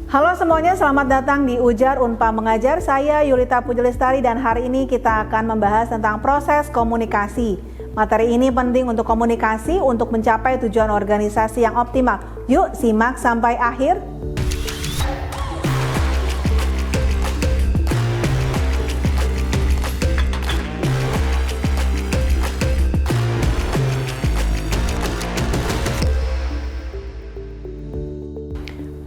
Halo semuanya, selamat datang di Ujar Unpa Mengajar. Saya Yulita Pujalestari dan hari ini kita akan membahas tentang proses komunikasi. Materi ini penting untuk komunikasi untuk mencapai tujuan organisasi yang optimal. Yuk simak sampai akhir.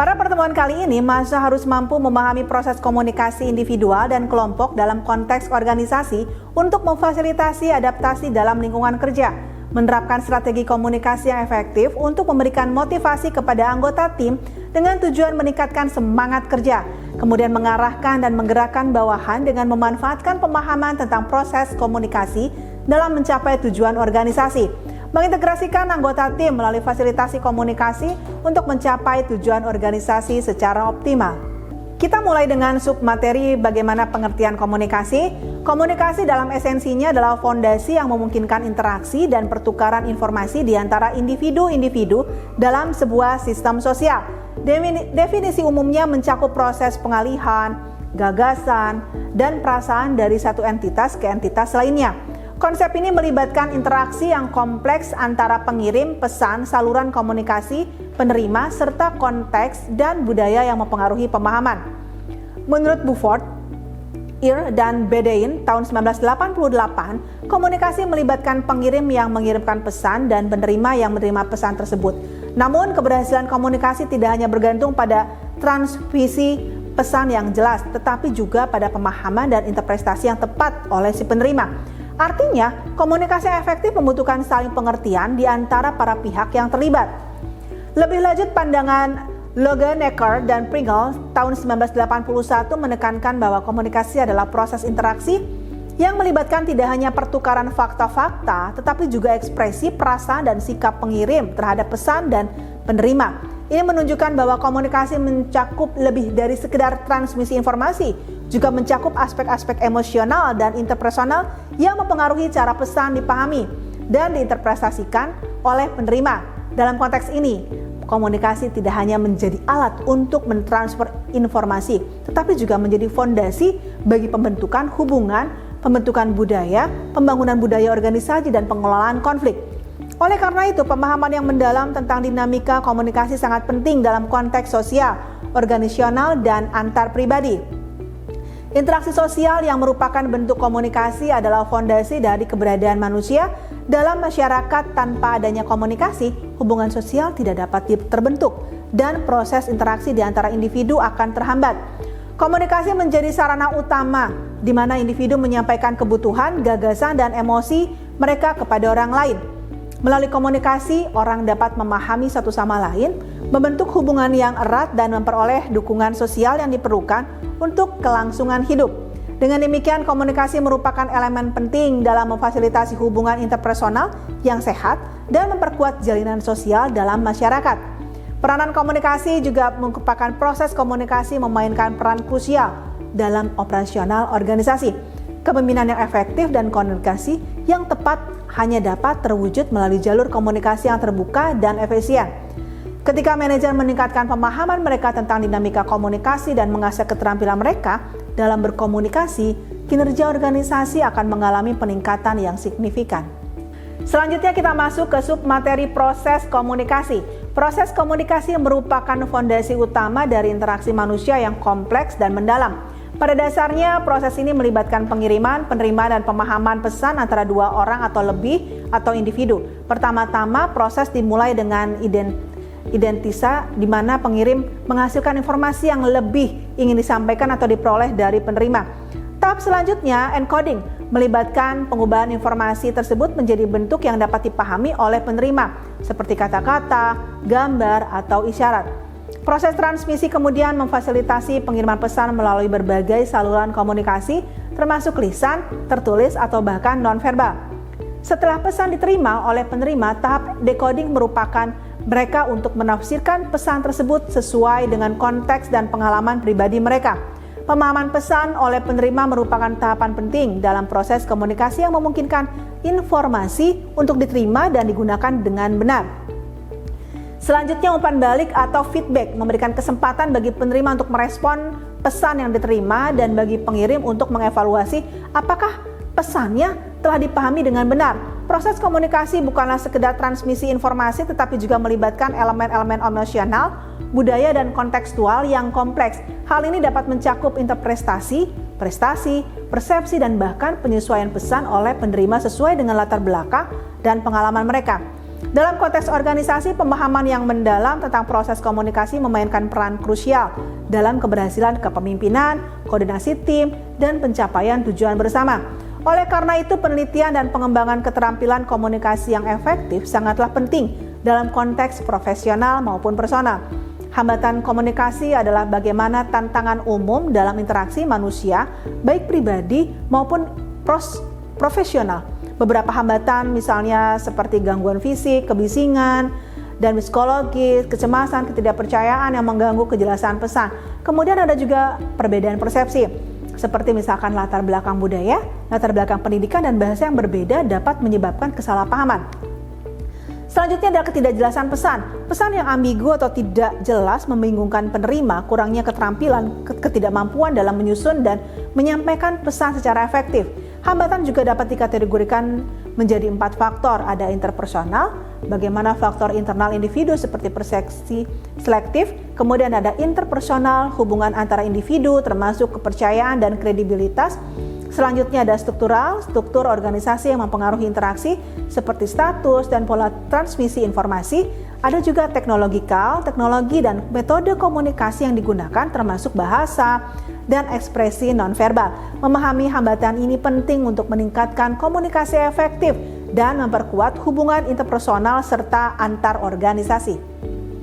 Pada pertemuan kali ini, mahasiswa harus mampu memahami proses komunikasi individual dan kelompok dalam konteks organisasi untuk memfasilitasi adaptasi dalam lingkungan kerja, menerapkan strategi komunikasi yang efektif untuk memberikan motivasi kepada anggota tim dengan tujuan meningkatkan semangat kerja, kemudian mengarahkan dan menggerakkan bawahan dengan memanfaatkan pemahaman tentang proses komunikasi dalam mencapai tujuan organisasi. Mengintegrasikan anggota tim melalui fasilitasi komunikasi untuk mencapai tujuan organisasi secara optimal. Kita mulai dengan submateri bagaimana pengertian komunikasi. Komunikasi dalam esensinya adalah fondasi yang memungkinkan interaksi dan pertukaran informasi di antara individu-individu dalam sebuah sistem sosial. Definisi umumnya mencakup proses pengalihan, gagasan, dan perasaan dari satu entitas ke entitas lainnya. Konsep ini melibatkan interaksi yang kompleks antara pengirim, pesan, saluran komunikasi, penerima, serta konteks dan budaya yang mempengaruhi pemahaman. Menurut Buford, Ear, dan Bedein tahun 1988, komunikasi melibatkan pengirim yang mengirimkan pesan dan penerima yang menerima pesan tersebut. Namun, keberhasilan komunikasi tidak hanya bergantung pada transmisi pesan yang jelas, tetapi juga pada pemahaman dan interpretasi yang tepat oleh si penerima. Artinya, komunikasi yang efektif membutuhkan saling pengertian di antara para pihak yang terlibat. Lebih lanjut, pandangan Longenecker dan Pringle tahun 1981 menekankan bahwa komunikasi adalah proses interaksi yang melibatkan tidak hanya pertukaran fakta-fakta, tetapi juga ekspresi, perasaan, dan sikap pengirim terhadap pesan dan penerima. Ini menunjukkan bahwa komunikasi mencakup lebih dari sekedar transmisi informasi, juga mencakup aspek-aspek emosional dan interpersonal yang mempengaruhi cara pesan dipahami dan diinterpretasikan oleh penerima. Dalam konteks ini, komunikasi tidak hanya menjadi alat untuk mentransfer informasi, tetapi juga menjadi fondasi bagi pembentukan hubungan, pembentukan budaya, pembangunan budaya organisasi, dan pengelolaan konflik. Oleh karena itu, pemahaman yang mendalam tentang dinamika komunikasi sangat penting dalam konteks sosial, organisasional, dan antar pribadi. Interaksi sosial yang merupakan bentuk komunikasi adalah fondasi dari keberadaan manusia. Dalam masyarakat tanpa adanya komunikasi, hubungan sosial tidak dapat terbentuk dan proses interaksi di antara individu akan terhambat. Komunikasi menjadi sarana utama di mana individu menyampaikan kebutuhan, gagasan, dan emosi mereka kepada orang lain. Melalui komunikasi, orang dapat memahami satu sama lain, membentuk hubungan yang erat, dan memperoleh dukungan sosial yang diperlukan untuk kelangsungan hidup. Dengan demikian, komunikasi merupakan elemen penting dalam memfasilitasi hubungan interpersonal yang sehat dan memperkuat jalinan sosial dalam masyarakat. Peranan komunikasi juga merupakan proses komunikasi memainkan peran krusial dalam operasional organisasi. Kepemimpinan yang efektif dan komunikasi yang tepat hanya dapat terwujud melalui jalur komunikasi yang terbuka dan efisien. Ketika manajer meningkatkan pemahaman mereka tentang dinamika komunikasi dan mengasah keterampilan mereka dalam berkomunikasi, kinerja organisasi akan mengalami peningkatan yang signifikan. Selanjutnya kita masuk ke submateri proses komunikasi. Proses komunikasi merupakan fondasi utama dari interaksi manusia yang kompleks dan mendalam. Pada dasarnya, proses ini melibatkan pengiriman, penerimaan, dan pemahaman pesan antara dua orang atau lebih atau individu. Pertama-tama, proses dimulai dengan identisa di mana pengirim menghasilkan informasi yang lebih ingin disampaikan atau diperoleh dari penerima. Tahap selanjutnya, encoding, melibatkan pengubahan informasi tersebut menjadi bentuk yang dapat dipahami oleh penerima, seperti kata-kata, gambar, atau isyarat. Proses transmisi kemudian memfasilitasi pengiriman pesan melalui berbagai saluran komunikasi, termasuk lisan, tertulis, atau bahkan nonverbal. Setelah pesan diterima oleh penerima, tahap decoding merupakan mereka untuk menafsirkan pesan tersebut sesuai dengan konteks dan pengalaman pribadi mereka. Pemahaman pesan oleh penerima merupakan tahapan penting dalam proses komunikasi yang memungkinkan informasi untuk diterima dan digunakan dengan benar. Selanjutnya, umpan balik atau feedback memberikan kesempatan bagi penerima untuk merespon pesan yang diterima dan bagi pengirim untuk mengevaluasi apakah pesannya telah dipahami dengan benar. Proses komunikasi bukanlah sekedar transmisi informasi tetapi juga melibatkan elemen-elemen emosional, budaya dan kontekstual yang kompleks. Hal ini dapat mencakup interpretasi, prestasi, persepsi dan bahkan penyesuaian pesan oleh penerima sesuai dengan latar belakang dan pengalaman mereka. Dalam konteks organisasi, pemahaman yang mendalam tentang proses komunikasi memainkan peran krusial dalam keberhasilan kepemimpinan, koordinasi tim, dan pencapaian tujuan bersama. Oleh karena itu, penelitian dan pengembangan keterampilan komunikasi yang efektif sangatlah penting dalam konteks profesional maupun personal. Hambatan komunikasi adalah bagaimana tantangan umum dalam interaksi manusia, baik pribadi maupun profesional. Beberapa hambatan misalnya seperti gangguan fisik, kebisingan, dan psikologis, kecemasan, ketidakpercayaan yang mengganggu kejelasan pesan. Kemudian ada juga perbedaan persepsi, seperti misalkan latar belakang budaya, latar belakang pendidikan, dan bahasa yang berbeda dapat menyebabkan kesalahpahaman. Selanjutnya adalah ketidakjelasan pesan. Pesan yang ambigu atau tidak jelas membingungkan penerima, kurangnya keterampilan, ketidakmampuan dalam menyusun dan menyampaikan pesan secara efektif. Hambatan juga dapat dikategorikan menjadi 4 faktor. Ada interpersonal, bagaimana faktor internal individu seperti persepsi selektif, kemudian ada interpersonal, hubungan antara individu termasuk kepercayaan dan kredibilitas. Selanjutnya ada struktural, struktur organisasi yang mempengaruhi interaksi seperti status dan pola transmisi informasi. Ada juga teknologikal, teknologi dan metode komunikasi yang digunakan termasuk bahasa dan ekspresi nonverbal. Memahami hambatan ini penting untuk meningkatkan komunikasi efektif dan memperkuat hubungan interpersonal serta antar organisasi.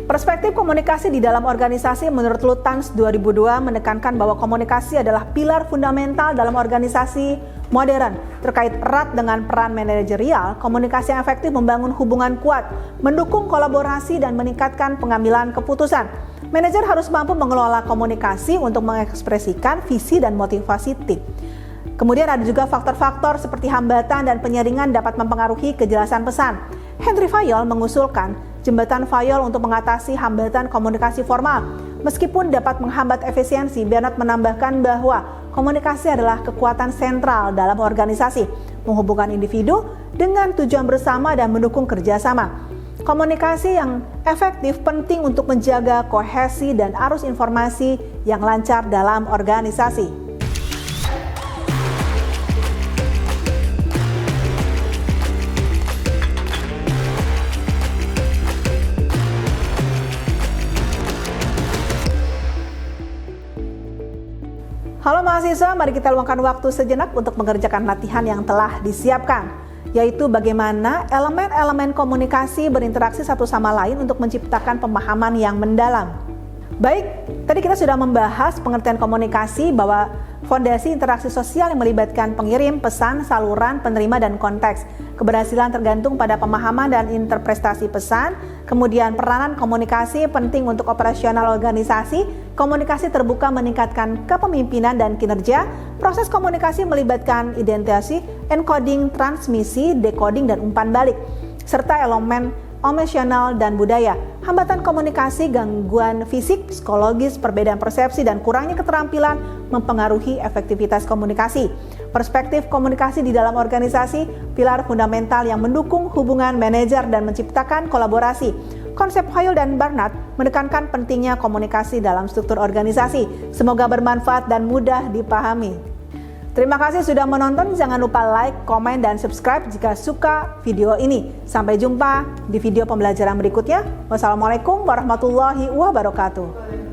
Perspektif komunikasi di dalam organisasi menurut Lutyens 2002 menekankan bahwa komunikasi adalah pilar fundamental dalam organisasi modern. Terkait erat dengan peran manajerial, komunikasi yang efektif membangun hubungan kuat, mendukung kolaborasi dan meningkatkan pengambilan keputusan. Manajer harus mampu mengelola komunikasi untuk mengekspresikan visi dan motivasi tim. Kemudian ada juga faktor-faktor seperti hambatan dan penyaringan dapat mempengaruhi kejelasan pesan. Henry Fayol mengusulkan jembatan Fayol untuk mengatasi hambatan komunikasi formal. Meskipun dapat menghambat efisiensi, Bernard menambahkan bahwa komunikasi adalah kekuatan sentral dalam organisasi, menghubungkan individu dengan tujuan bersama dan mendukung kerjasama. Komunikasi yang efektif penting untuk menjaga kohesi dan arus informasi yang lancar dalam organisasi. Halo mahasiswa, mari kita luangkan waktu sejenak untuk mengerjakan latihan yang telah disiapkan, yaitu bagaimana elemen-elemen komunikasi berinteraksi satu sama lain untuk menciptakan pemahaman yang mendalam. Baik, tadi kita sudah membahas pengertian komunikasi bahwa fondasi interaksi sosial yang melibatkan pengirim, pesan, saluran, penerima, dan konteks. Keberhasilan tergantung pada pemahaman dan interpretasi pesan. Kemudian peranan komunikasi penting untuk operasional organisasi. Komunikasi terbuka meningkatkan kepemimpinan dan kinerja. Proses komunikasi melibatkan identiasi, encoding, transmisi, decoding, dan umpan balik, serta elemen emosional dan budaya. Hambatan komunikasi, gangguan fisik, psikologis, perbedaan persepsi, dan kurangnya keterampilan mempengaruhi efektivitas komunikasi. Perspektif komunikasi di dalam organisasi, pilar fundamental yang mendukung hubungan manajer dan menciptakan kolaborasi. Konsep Fayol dan Bernard menekankan pentingnya komunikasi dalam struktur organisasi. Semoga bermanfaat dan mudah dipahami. Terima kasih sudah menonton, jangan lupa like, komen, dan subscribe jika suka video ini. Sampai jumpa di video pembelajaran berikutnya. Wassalamualaikum warahmatullahi wabarakatuh.